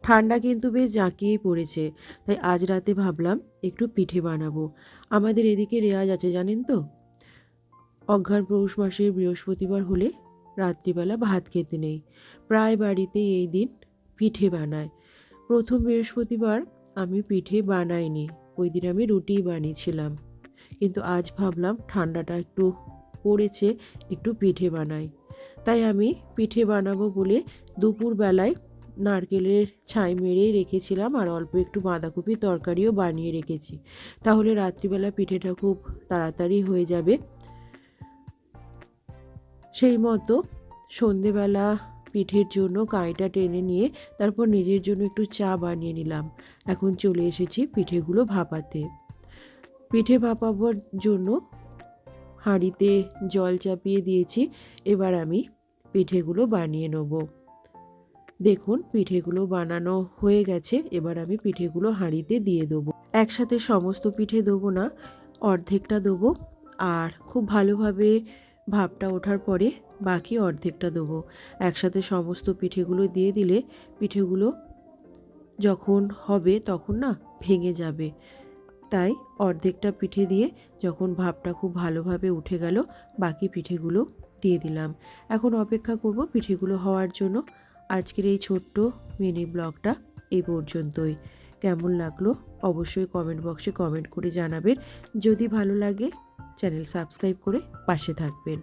ঠান্ডা কিন্তু বেশ জাঁকিয়েই পড়েছে, তাই আজ রাতে ভাবলাম একটু পিঠে বানাবো। আমাদের এদিকে রেওয়াজ আছে জানেন তো, অঘ্রাণ পৌষ মাসের বৃহস্পতিবার হলে রাত্রিবেলা ভাত খেতে নেই। প্রায় বাড়িতেই এই দিন পিঠে বানায়। প্রথম বৃহস্পতিবার আমি পিঠে বানাইনি, ওই দিন আমি রুটিই বানিয়েছিলাম। কিন্তু আজ ভাবলাম ঠান্ডাটা একটু পড়েছে, একটু পিঠে বানাই। তাই আমি পিঠে বানাবো বলে দুপুরবেলায় নারকেলের ছাই মেরে রেখেছিলাম, আর অল্প একটু বাঁধাকপির তরকারিও বানিয়ে রেখেছি। তাহলে রাত্রিবেলা পিঠেটা খুব তাড়াতাড়ি হয়ে যাবে। সেই মতো সন্ধেবেলা পিঠের জন্য কাঁইটা টেনে নিয়ে তারপর নিজের জন্য একটু চা বানিয়ে নিলাম। এখন চলে এসেছি পিঠেগুলো ভাপাতে। পিঠে ভাপাবার জন্য হাঁড়িতে জল চাপিয়ে দিয়েছি। এবার আমি পিঠেগুলো বানিয়ে নেব। দেখুন পিঠেগুলো বানানো হয়ে গেছে। এবার আমি পিঠেগুলো হাঁড়িতে দিয়ে দেবো। একসাথে সমস্ত পিঠে দেবো না, অর্ধেকটা দেবো, আর খুব ভালোভাবে ভাপটা ওঠার পরে বাকি অর্ধেকটা দেবো। একসাথে সমস্ত পিঠেগুলো দিয়ে দিলে পিঠেগুলো যখন হবে তখন না ভেঙে যাবে। তাই অর্ধেকটা পিঠে দিয়ে যখন ভাপটা খুব ভালোভাবে উঠে গেল, বাকি পিঠেগুলো দিয়ে দিলাম। এখন অপেক্ষা করব পিঠেগুলো হওয়ার জন্য। আজকের এই ছোট্ট মিনি ব্লগটা এই পর্যন্তই। কেমন লাগলো অবশ্যই কমেন্ট বক্সে কমেন্ট করে জানাবেন। যদি ভালো লাগে চ্যানেল সাবস্ক্রাইব করে পাশে থাকবেন।